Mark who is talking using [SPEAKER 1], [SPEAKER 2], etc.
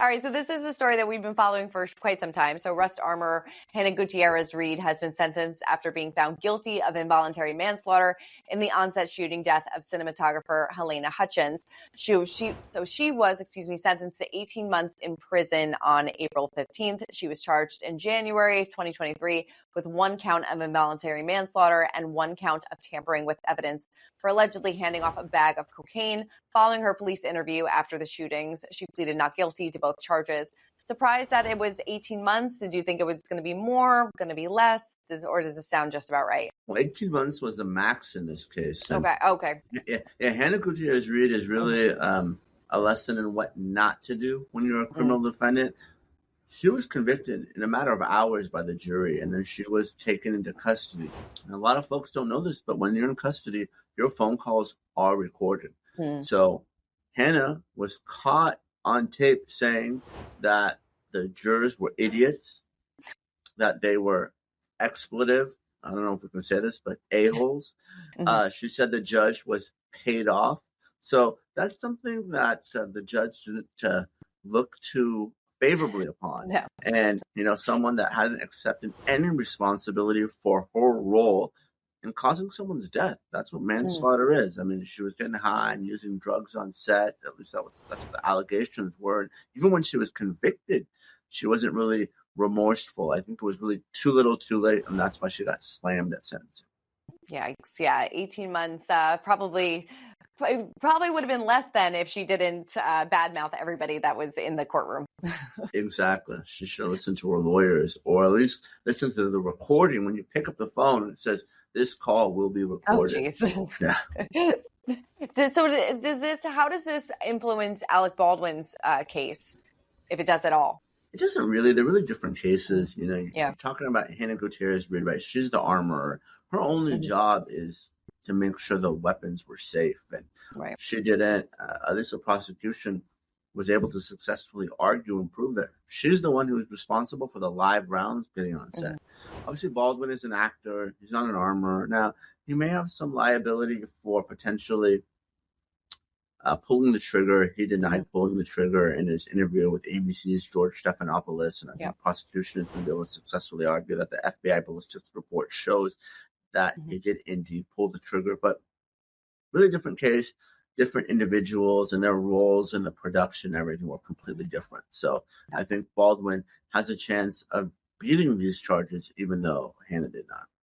[SPEAKER 1] All right, so this is a story that we've been following for quite some time. So Rust Armor Hannah Gutierrez-Reed has been sentenced after being found guilty of involuntary manslaughter in the onset shooting death of cinematographer Helena Hutchins. She was sentenced to 18 months in prison on April 15th. She was charged in January 2023 with 1 count of involuntary manslaughter and 1 count of tampering with evidence for allegedly handing off a bag of cocaine. Following her police interview after the shootings, she pleaded not guilty to both charges. Surprised that it was 18 months? Did you think it was going to be more, going to be less? Or does this sound just about right?
[SPEAKER 2] Well, 18 months was the max in this case. And
[SPEAKER 1] Okay.
[SPEAKER 2] Yeah, Hannah Gutierrez-Reed is really a lesson in what not to do when you're a criminal defendant. She was convicted in a matter of hours by the jury, and then she was taken into custody. And a lot of folks don't know this, but when you're in custody, your phone calls are recorded. So Hannah was caught on tape saying that the jurors were idiots, that they were expletive. I don't know if we can say this, but a-holes. She said the judge was paid off. So that's something that the judge didn't look too favorably upon.
[SPEAKER 1] Yeah.
[SPEAKER 2] And, someone that hadn't accepted any responsibility for her role in causing someone's death. That's what manslaughter is. I mean, she was getting high and using drugs on set. At least that's what the allegations were. And even when she was convicted, she wasn't really remorseful. I think it was really too little too late, and that's why she got slammed at sentencing.
[SPEAKER 1] Yikes. Yeah, 18 months probably would have been less than if she didn't badmouth everybody that was in the courtroom.
[SPEAKER 2] Exactly. She should have listened to her lawyers, or at least listen to the recording. When you pick up the phone and it says, this call will be recorded.
[SPEAKER 1] Oh, jeez.
[SPEAKER 2] Yeah.
[SPEAKER 1] So how does this influence Alec Baldwin's case, if it does at all?
[SPEAKER 2] It doesn't really. They're really different cases. You're talking about Hannah Gutierrez-Reed, right? She's the armorer. Her only job is to make sure the weapons were safe. And she didn't, at least the prosecution was able to successfully argue and prove that she's the one who was responsible for the live rounds getting on set. Obviously, Baldwin is an actor. He's not an armorer. Now, he may have some liability for potentially pulling the trigger. He denied pulling the trigger in his interview with ABC's George Stephanopoulos, and I think the prosecution is going to be able to successfully argue that the FBI ballistics report shows that he did indeed pull the trigger. But really different case, different individuals, and their roles in the production, everything were completely different. So I think Baldwin has a chance of beating these charges, even though Hannah did not.